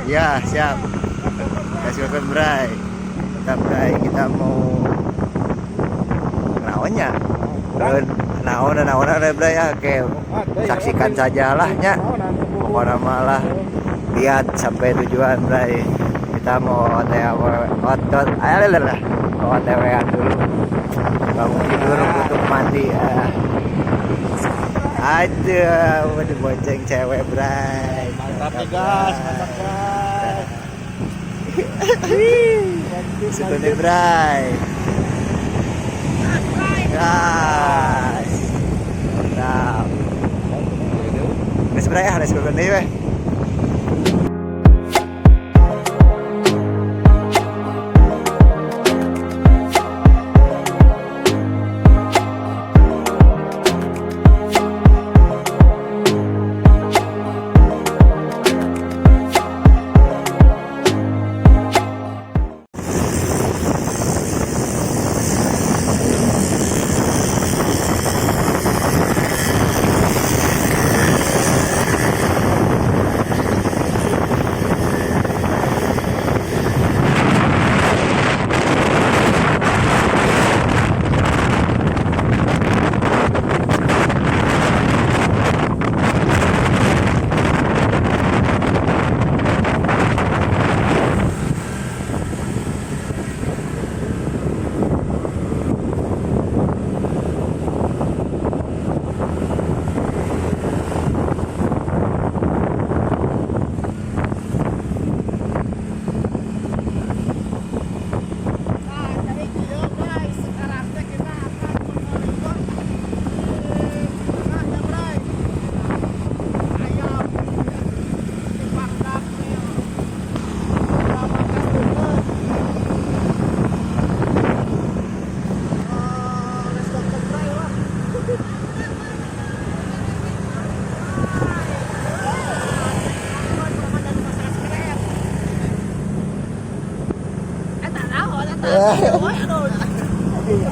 Ya, siap. Kasih makan Bray. Tetap Bray, kita mau naonnya. Naon Bray ya. Oke, saksikan sajalah nya. Pokoknya malah lihat sampai tujuan Bray. Kita mau OTW-an dulu. Bangun tidur untuk mandi. Aduh, mau dibonceng cewek Bray. Mantap nih guys, mantap guys. Situ nih Bray. Guys. Mantap. Nes Bray ya, nes gue weh.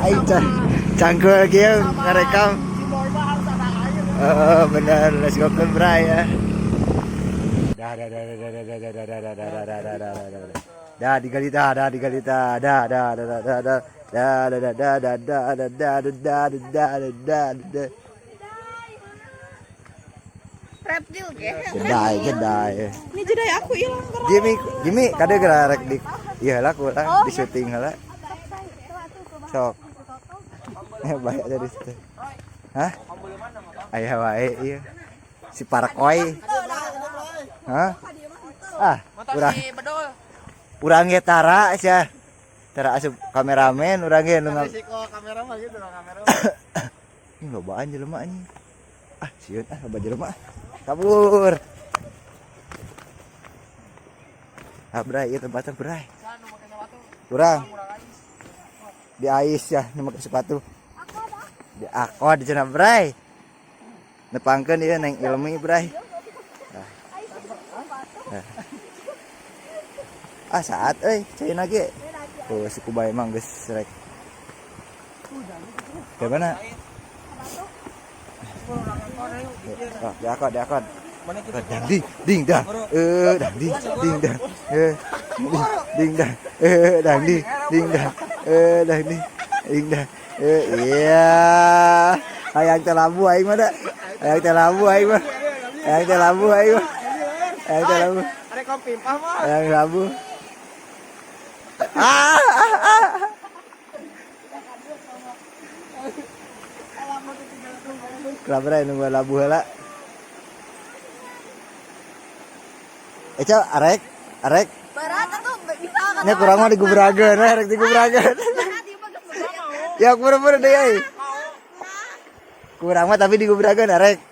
Ayo cangkul lagi ya ngerekam. Bener, let's go ke Bray ya. Dah digalita. Reptil kayak. Jedai. Ini jedai aku hilang. Jimmy kade gerak di iya lah kurang di syuting lah. Sok. Banyak dari situ. Hah? Ayah wae iya. Si Parakoy. Hah? Urang ge tara sia. Tara asup kameramen urang ge nu Risiko kamera mah gitu kamera. Ini lobaan jelema anjing. Sieun loba jelema. Kabur. Bray, ieu tempatnya Bray. Kurang. Di ais ya, nu make sepatu. Di akod di cenah Bray. Nepangkeun ieu neng Ilmi Bray. Saat euy, caina ge. Tuh si Kubay mah geus rek. Ke mana? Di akod. Ding dah. Iya. Hayang teh labu aing mah da. Hayang teh labu. Ada kopi pah mah. Hayang labu. Kelabrai nunggu labu heula. Arek. Berat tuh bisa kan. Nya kurang mah digubrageun, rek digubrageun. Ya pura-pura deui euy. Kurang mah tapi digubrageun arek.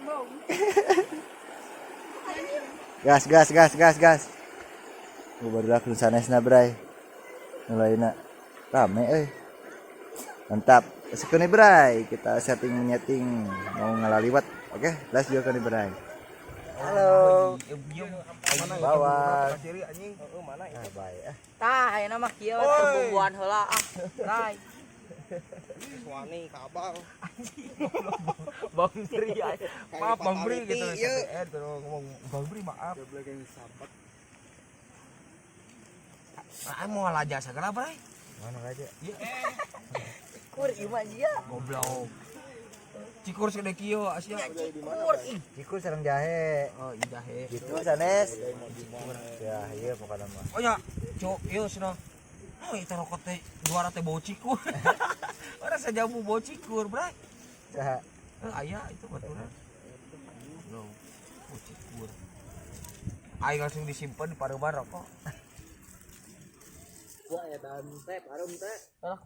Gas. Barudak nu sanesna Bray. Mulainya rame euy. Mantap. Sekali Bray, kita setting mau ngelaliwat. Oke, let's go ke Bray. Halo. Bawah. Mana ya? Baik. Tah, ayeuna mah kieu perbubuhan heula Rai. Suami kabal. Bang Bri, maaf Bang Bri gitu. Iya. Ngomong Bang Bri maaf. Ah mau alaja segala bray. Mana aja? Kur ima dia. Goblok. Cikur segede kieu Asia. Kur ih. Cikur sareng jahe. Oh, iya jahe. Gitu sanes. Ya, iya pokoknya mah. Oh ya, cuk, ieu cenah. Oh, itu rokok teh juara teh bau cikur. Ora sajamu bau cikur, bray. Saha? Aya itu baturan. Loh, bau cikur. Aing langsung disimpan di pareban rokok.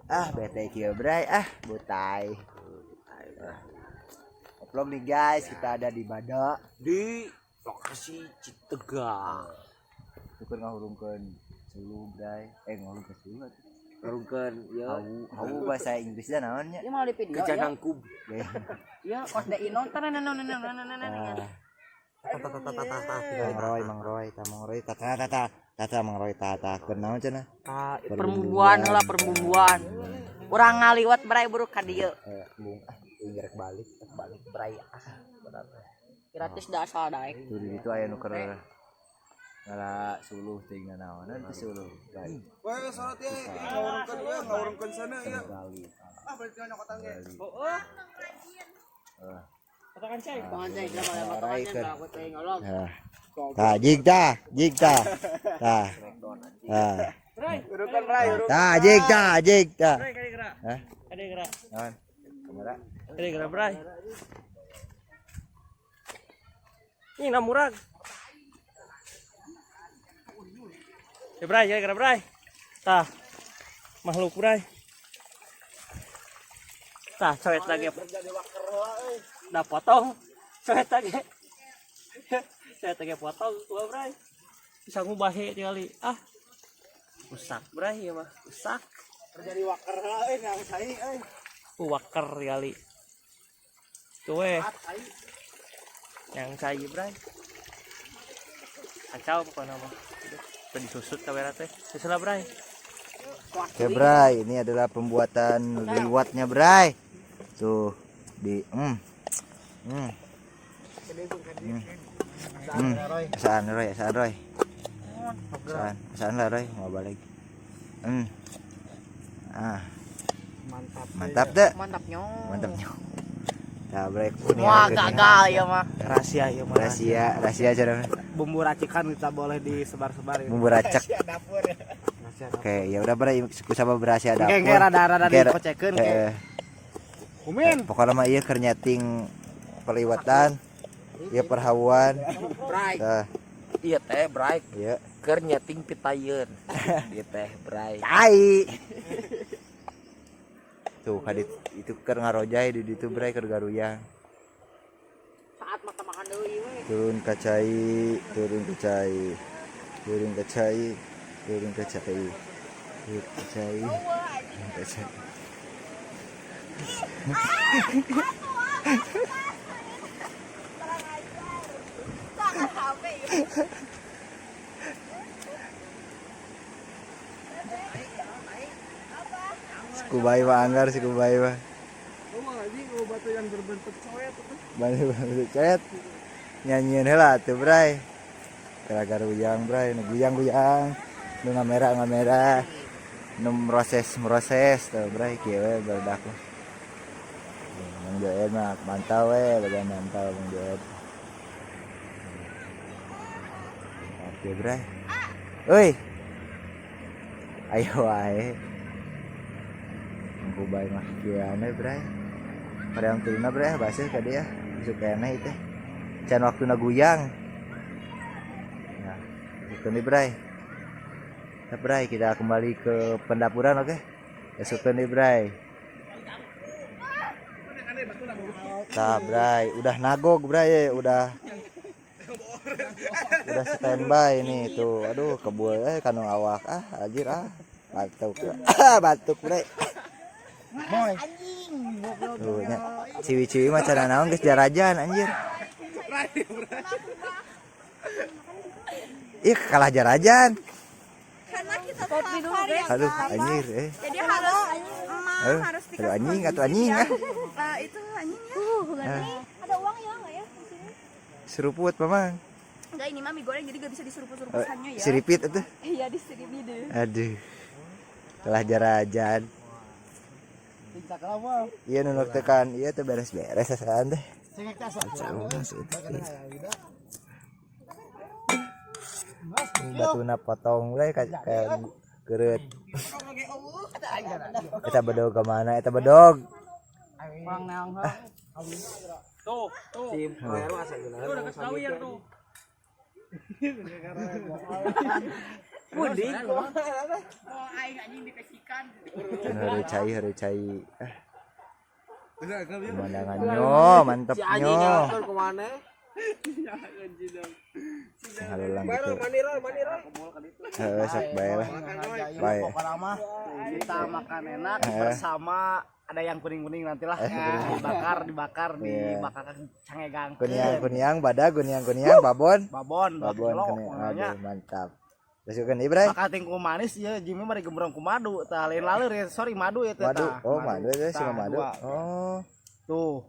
Ah, bete kieu, Bray. Ah, butai. Vlog nih guys, kita ada di Badak. Di lokasi Citegang. Syukur ngahurungkeun Sulu, Bray. Ngahurungkeun Sulu. Karungkeun ya Hau bahasa Inggris dan naonnya? Ini mau di video ya. kejanang kub. Ya, kos da inon tara Mang Roy, tata Mang Roy tata kenaon cenah? perbubuhan lah perbubuhan. Urang ngaliwat bray buruk ka dieu. Bung rek balik Bray benar. Gratis da asal daek. Tuh di ditu aya nu keur ngala suluh teh naonan teh suluh. Wah, salat ya, ngawurungkeun sana ya. Ah, berarti nyokotan ge. Heeh. Katakan cai. Pangan cai da malah aku teh ngolong. Tah, jig tah. Tah. Urukan Bray, urukan. Tah, jig tah. Bray kali gerak. Hah? Kali gerak. Naon? Kamera. Kali gerak Bray. Ini namurag. Ya Bray, kali gerak Bray. Tah. Makhluk Bray. Tah, coet lagi. Dah potong. Coet lagi. Coet lagi potong tua Bray. Bisa ngubahe kali. Ah. Rusak Bray ya mah. Rusak. Terjadi waker euy nang sai euy. Waker kali. Tuh yang saya Bray. Kacau pokoknya mah. Udah disusut kamera teh. Susul Bray. Oke, Bray, ini adalah pembuatan liwatnya, Bray. Tuh di Asaan Roy. Asaan lah Roy, mau balik. Mantap deh. Mantap nyong. Nah, Bray, Wah, gagal ya mah. Rahasia ya mah. rahasia aja dong. Bumbu racikan kita boleh disebar-sebar ya. Bumbu racak. Dapur ya. Oke, ya udah Bray, kusaba berahasia dapur. Kayak rada-rada dikocekeun kayak. Kumin. Pokoknya mah ieu keur nyeting peliwatan. Ieu perhawuan. Bray. Tah, Iya teh Bray. ieu Keur nyeting pitayeun. Ieu teh Bray. cai. Tuh kadit itu keur ngarojay di ditu Bray keur garuyang. Saat makan deui we. Turun ke cai. Sikubai mah anggar sikubai mah. Batu yang berbentuk coet. Banyak cet. Nyanyian heula tuh Bray. Gara-gara uyang Bray, nu guyang-guyang. Nu ngamera. Nu meroses tuh Bray kieu we barudak. Mang Joed mah mantau we, bagian mantau Mang Joed. Oke Bray. Euy. Ayo wae. Ku bae mah kieu Bray. Padahal turunna Bray baseuh ka dia. Suka eneh teh. Can waktuna guyang. Nah, itu nih Bray. Nah, Bray, kita kembali ke pendapuran oke. Besok nih Bray. Nah, Bray, udah nagog Bray, udah standby nih tuh. Aduh, kebul kanu awak. Anjir batuk Bray. Moy. Tuh nya ciwi-ciwi mah cara naon geus jarajan anjir. Ih kalah jarajan. Karena kita kopi dulu guys. Aduh anjir Jadi harus harus aduh anjing atuh anjing ah. Itu anjingnya. Ada uang ya enggak ya di sini? Seruput Mamang. Enggak, ini mah mie goreng jadi gak bisa diseruput-seruputannya ya. Siripit itu. Iya, diseripi deh. Aduh. Telah jarajan. Iya nunuk tekan, iya tuh beres-beres sasaran teh. Batuna potong we kayak geureut. Eta bedog ke mana? Eta bedog. Tuh. Sim, air mah asa geuna. Tuh dekat kawir tuh. Puding. Hari cai. Pemandangannya mantep Si anjing nyo. ngelakuin kemana? Halulang gitu. Mani roy. Sok bae lah. Bae. Pokoknya mah kita makan enak bersama ada yang kuning-kuning nantilah dibakar cangegang. Kuniang badag babon. Babon Aduh mantap. Terus kan Ibrai. Makating ku manis ya Jimmy mari gembrong ku madu tah lain laler ya sorry madu ya teh. Madu ya sih madu. Oh. Tuh.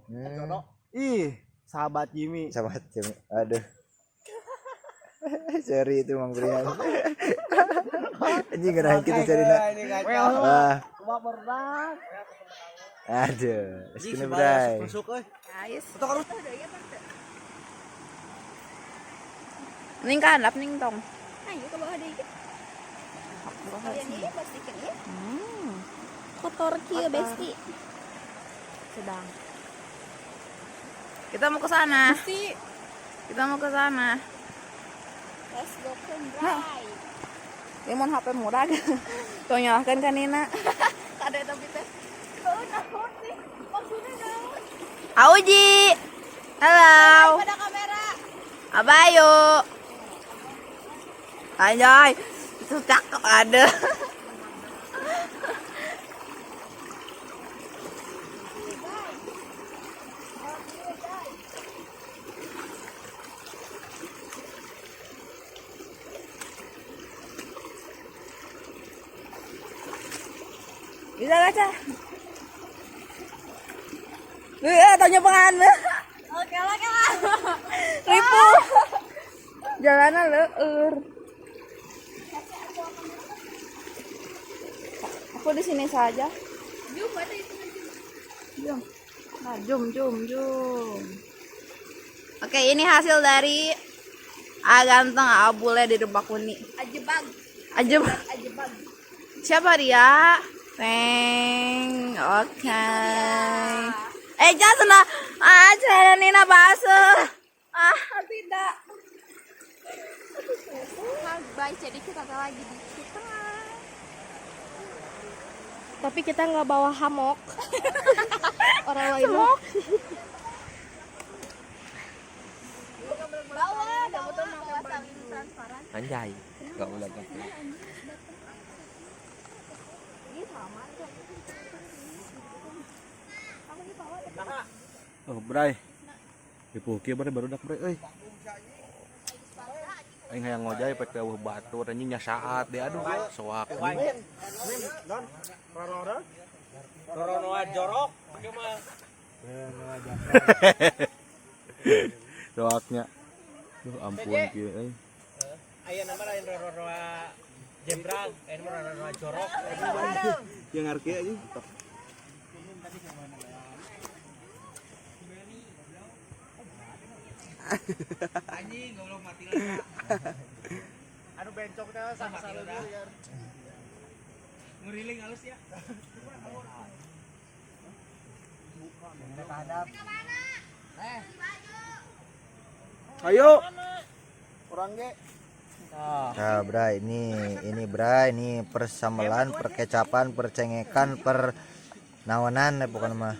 Ih, sahabat Jimmy. Sahabat Jimmy. Aduh. Seri itu Mang Brian. Anjing ngerahin kita cerita. Wah. Baperdak. Aduh, sini Bray. Masuk euy. Guys. Ning kan lap ning tong. Ayo ke bawah deui. Kalian ini pastikan ya. Kotor kieu besti. Sedang. Kita mau ke sana. Let's go ke drive. Ini mau HP murah. Tuh nyalahkan kan Nina. Ada tapi teh. Oh, naon sih? Maksudnya naon? Auji. Halo. Ada kamera. Abayo. Anjay. Itu cakep ada. Bisa kaca. Tanya pengan. Oke. Ribu. Jalanan leur. Aku di sini saja. Jom. Nah, jom. Oke, ini hasil dari ganteng abule di Rebakuni. Ajebag. Siapa dia? Teng. Oke. Jangan celana Nina basuh. Tidak. Baik, jadi kita lagi di tengah. Tapi kita nggak bawa hamok. Orang lain Semok. Bawa saling transparan. Anjay. Enggak boleh gitu. Oh, Bray. Ibu kieu baru dak Bray euy. Aing hayang ngojay pek teh batu anjing nya saat deh aduh soak. Roronoa jorok bagaimana? Soaknya. Duh ampun kieu euy. Aya nama lain roronoa jembrang, mah roronoa jorok. Yang ngarki aja. Anjing goblok mati lah. Anu bencoknya sama-sama ya. Ngeriling halus ya. Ayo. Orang ge. Nah, Bray, ini Bray, ini persambelan, perkecapan, percengekan, per naonan pokoknya mah.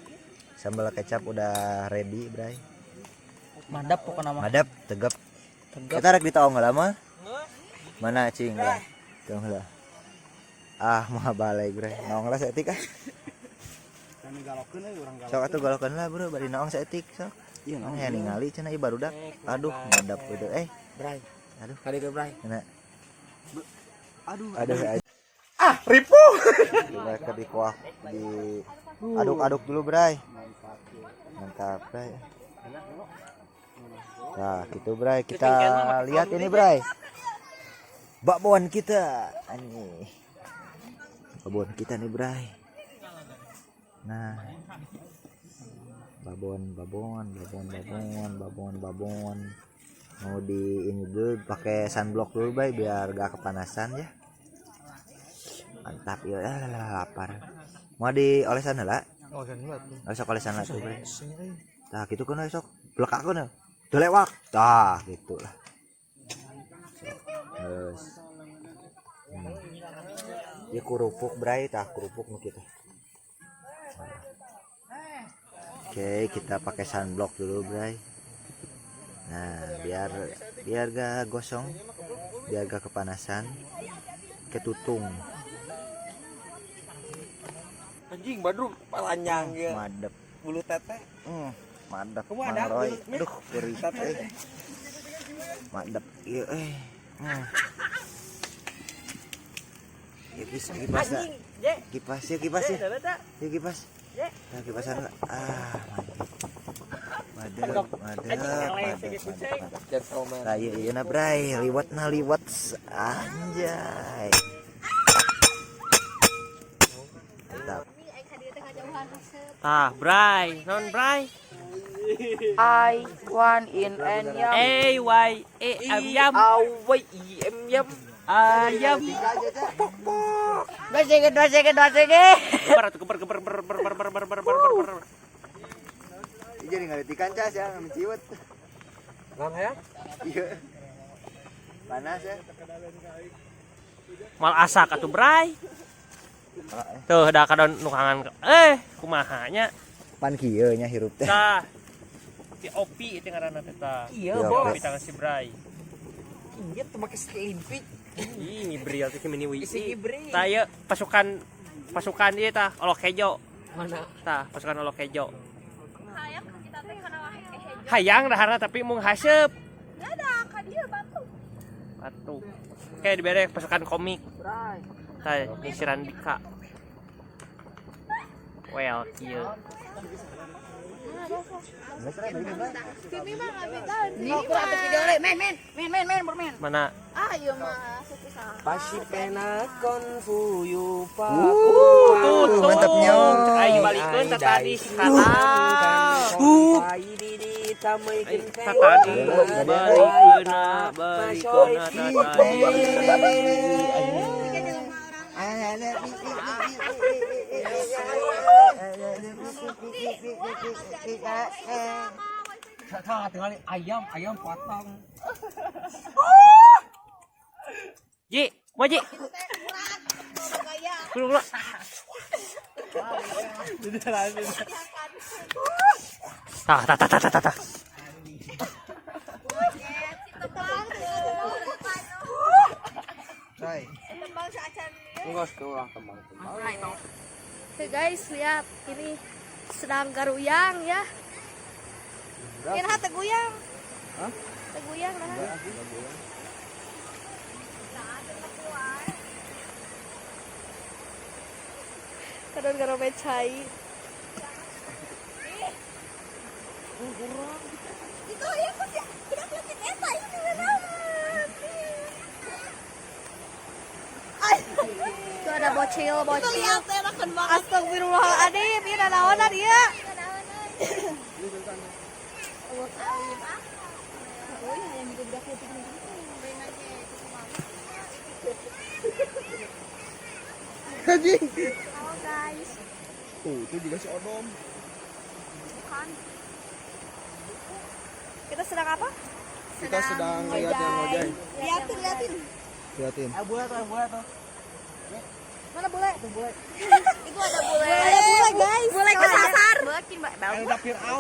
Sambal kecap udah ready, Bray. Madap pokoknya mah. Madap, tegap. Kita rek ditaong heula mah. Mana cing lah. Tong heula. Mah balai, Bray. Naong lah saeutik ah. Kami galokeun euy urang Sok atuh galokeun lah, Bro, bari naong saeutik sok. Iya, naong ya ningali cenah ieu barudak. Aduh, madap itu. Bray. Aduh, Kali ke Bray. kena. Aduh. Ripu. Mereka dikuah di aduk-aduk dulu, Bray. Mantap, Bray. Nah, gitu Bray. Kita lihat ini Bray. Bakwan kita. Ini. Bakwan kita nih Bray. Nah. Babon. Mau di ini dulu pakai sunblock dulu Bray biar gak kepanasan ya. Mantap ya, lapar. Mau diolesan lah. Sok olesan lah tuh Bray. Nah, gitu kan sok. Belakang kan. Udah lewat. Tah, gitulah. Terus. Ya kerupuk Bray, tah kerupuk nu kita. Oke, kita pakai sunblock dulu Bray. Nah, biar gak gosong, biar gak kepanasan. Ketutung. Anjing Badruk palanjang ya. Madep. Bulu teteh. Madep. Kamu ada Roy. bulu, Min? Aduh, berit. Madep. Iya, Ya kipas Anjing, Je. kipas Je, ada tak? ya kipas Je. nah kipasan lah madep Anjing eleh sige kucing. Gentleman. nah iya na Bray liwat anjay mantap Tah, Bray, non Bray. I want in and yum. Ayam. Awai em yam. Ayam. Dua sige. Keber. jadi nggak dikancas ya menciwet Ngan ya? iya panas ya Mal asak atuh Bray. Tuh da kadon nu kangen. Kumaha nya? pan kieu nya hirup teh Tah. Ti Opi itu ngaranna teh tah. Iya, Iya, Bos. Opi tangan si Bray. Iya tuh make selimpik. Ih, ngibril teh mini wi. Si Ibri. Tah ieu pasukan ieu tah Olok Hejo. Mana? Tah, pasukan Olok Hejo. Hayang daharna tapi mung haseup. Batu. Oke, dibere pasukan komik. Tah, nyisiran Dika. Well, kieu. Men. Mana? Ah, iya mah susah. Pasipena konfuyu pa. mantap nyong. Ayo balikeun tah tadi singkatan. Di tameikeun Tah tadi balikeun tah tadi. tinggal ayam potong. Ji, mau Ji. Kulo. Tah. Enggak sekolah teman. Oke guys, lihat ini sedang garuyang ya. Ini teh guyang. Hah? Teh guyang nah. Kadon garo becai. Itu ya kok ya. Tidak liatin eta ini naon. Itu ada bocil. Lihat teh makan banget. Astagfirullahaladzim, ini ada naonan ya. Oh guys. Tuh, itu juga si Odom. Kita sedang apa? Kita sedang ngojek. Liatin. Buat tuh. Mana bule? Itu ada bule. Ada bule guys. Bule kesasar. Makin Ada dapir au.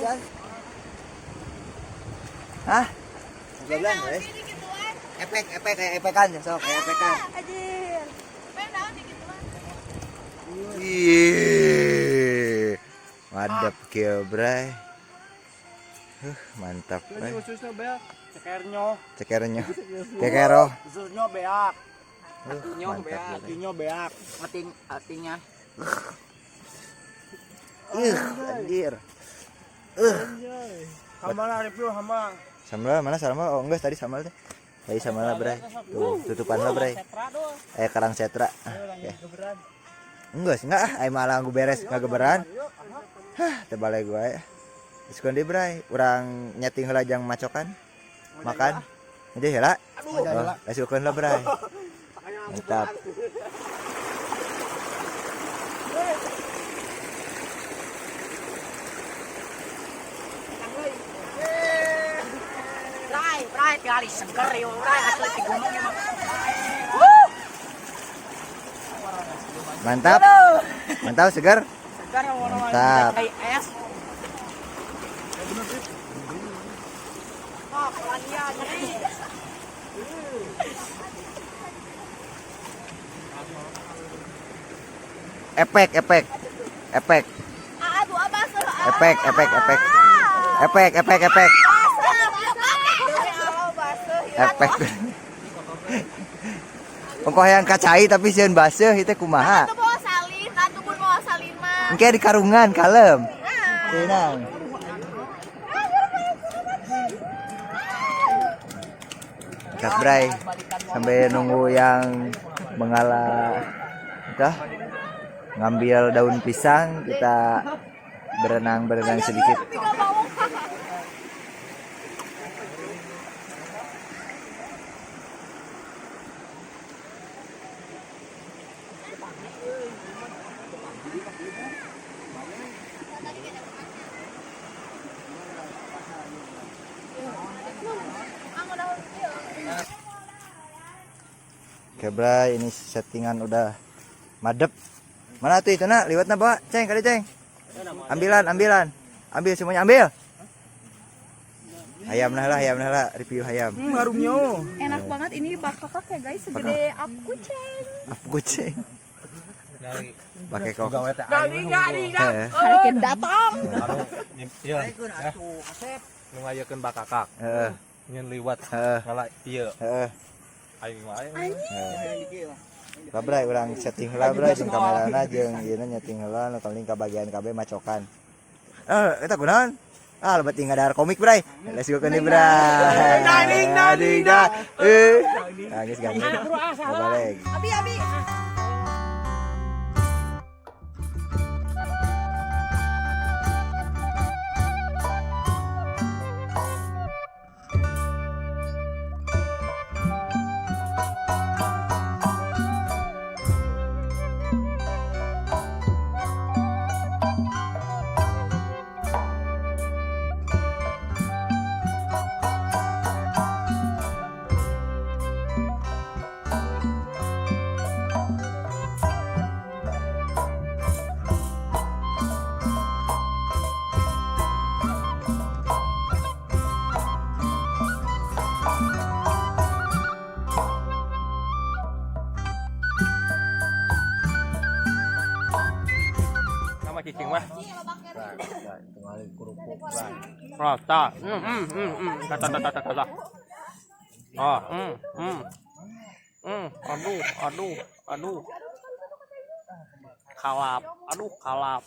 Hah? Goblok guys. Epekan sok epekan. Anjir. Ih. Madep kieu Bray. Mantap Bray. Khususnya beak. Cekernya. Cekero. Khususnya beak. Nyoh beak. Artinya beak. Artinya. Anjir. Hama lah review hama. Sambal mana sambal? Oh enggak tadi sambal teh. Tadi sambal lah bray. Tuh tutupan lah bray. Karang setra. Oke. Enggak ai malah gue beres ngageberan. Tebalai gue ya. Diskon deh bray. Urang nyeting heula jang macokan. Makan. Jadi heula. Oh, diskon lah bray. Mantap. Bray, kali seger yo, bray, asli di gunung emang. Mantap. Mantap segar. Seger Mantap. es. Oh, pelanian nyeri. Efek. Aduh abas. Efek. Efek. Pokoknya yang kacai tapi sieun baseuh itu kumaha? Atuh bawa salin, atuh pun bawa salin mah. Engke di karungan kalem. Tenang. Kat bray sampai nunggu yang mengalah kita ngambil daun pisang, kita berenang sedikit. Oke bray, ini settingan udah madep. Mana tuh itu nak? Liwatna bawa, ceng kali ceng. Ambil semuanya ambil. Ayam nah lah, review ayam. Harumnya. Enak banget ini bakakak ya guys, segede Kucing. Pakai kok. Gali. Hari datang. Iya. Nu ngayekeun bakakak. Heeh. Nyen liwat. Heeh. Ngala ieu. Heeh. Aing wae. Kabray urang setting heula bray jeung kamerana jeung ieu nyeting heula nu paling ka bagian KB macokan. Eta kunaon? Lebat tinggal ada komik bray. Let's go keuni bray. Ding dah. Nangis ganteng. Balik. Abi. Cicing mah. Rata. Kata. Oh, Aduh. Kalap.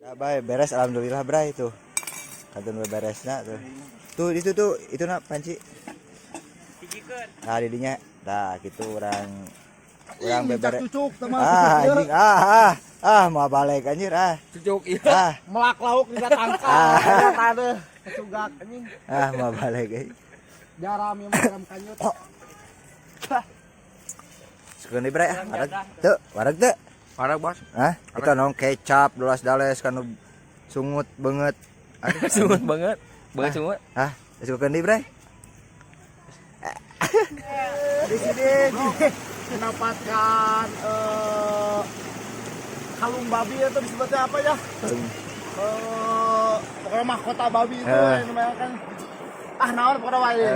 Ya bray, beres alhamdulillah bray tuh. Kadon beresna tuh. Tuh itu nak panci. Nah didinya. Nah gitu orang beberes. Anjing mau balik anjir Cucuk iya. Melak lauk di tangkal. Tade kecugak anjing. Mau balik euy. Jaram yang garam kanyut. Sekeundi bray wareg teu. Parah bos. Itu nong kecap dolas-dales kan sungut banget. Sungut banget. Sungut. Sekeundi bray. Di sini mendapatkan kalung babi itu disebutnya apa ya? Pokoknya mahkota babi itu yang namanya kan naon pokoknya wae.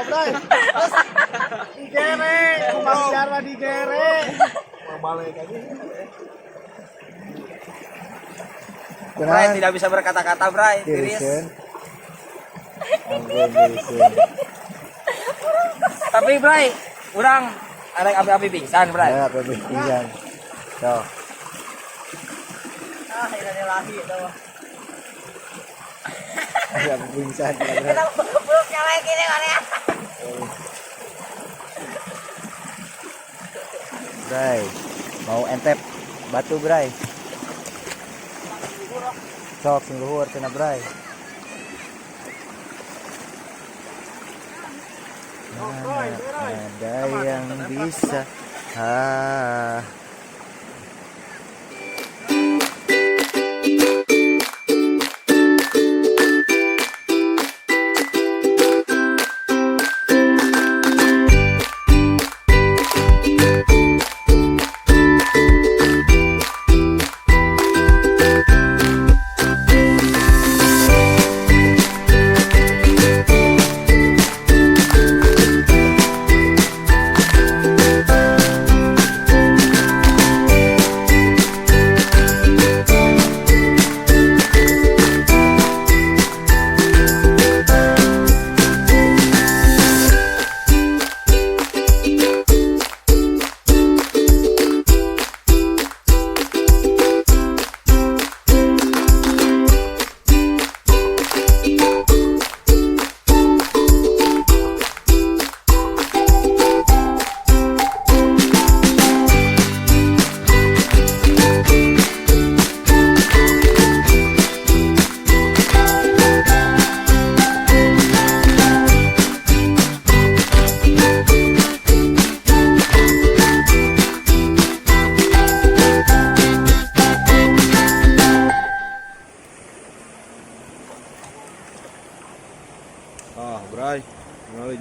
Bray. Digere, kumaha jarwa digere. Mau balik aja. Bray tidak bisa berkata-kata Bray. Tiris. Tapi Bray, urang ada api-api pingsan Bray. Api pingsan. Tuh. Ah, ini lagi itu. Ya pingsan lah, Bray. Kita belum nyalain gini kan ya. Bray, mau entep batu, Bray. Sok sing luhur cenah, Bray. Mana ada yang bisa Bray, ngali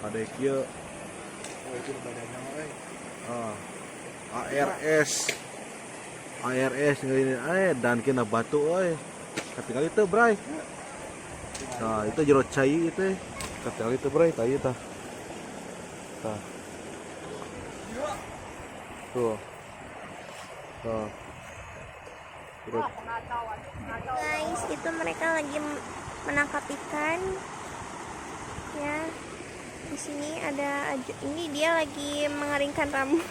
ada kieu. Oh, itu badannya euy. ARS ngali dan kena batu euy. Katingali teu, Bray. Nah, itu jero cai itu. Katingali teu, Bray, tah tah. Tah. Tuh. Tuh. Guys, itu mereka lagi menangkap ikan. Ya, di sini ada ini dia lagi mengeringkan rambut.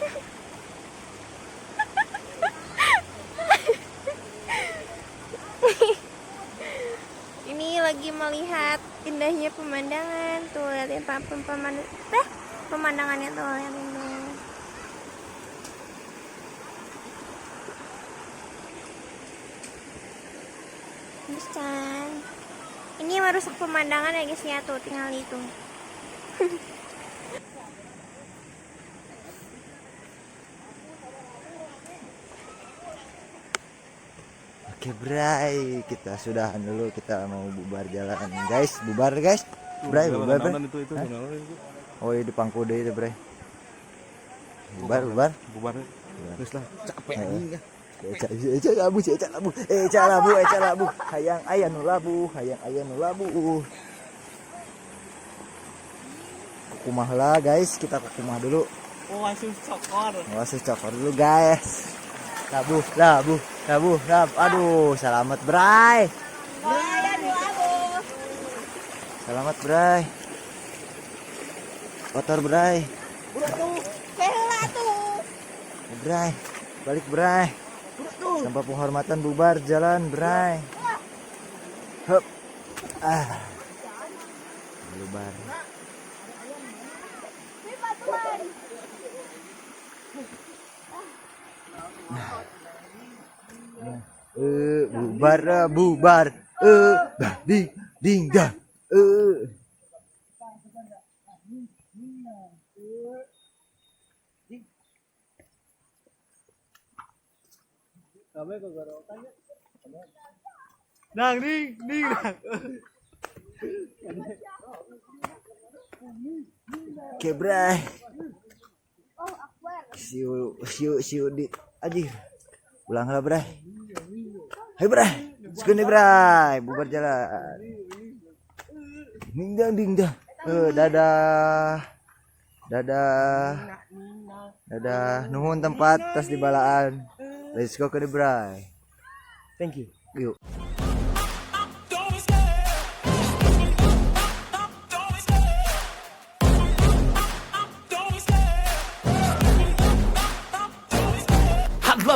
Ini lagi melihat indahnya pemandangan. Tuh lihatin pemandangannya tuh, lihatin tuh. Bisa. Ini merusak pemandangan ya guys ya, tuh tinggal itu. Oke, Bray, kita sudahan dulu, kita mau bubar jalan, guys. Bubar, guys. Bray, bubar, Bray. Oh, iya di Pangkude itu, Bray. Bubar. Bubar. Geus lah, capek anjing ya. Eca labu. Hayang aya nu labu. Kumaha lah, guys, kita ke kumah dulu. Wasus cokor dulu, guys. Labu. Aduh, selamat, Bray. Selamat, Bray. Kotor, Bray. Bray, balik, Bray. Tanpa penghormatan bubar jalan, Bray. Hup. Bubar. Bubar. Ding dah. Dang, ding. Oke, Bray. Siu di anjir. Pulang lah, Bray. Hai, Bray. Sekuni, Bray. Bubar jalan. Ding dah. Dadah. Nuhun tempat tas di balaan. Let's go ke the Bray. Thank you. Yuk.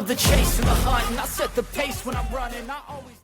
love the chase and the hunt, and I set the pace when I'm running. I always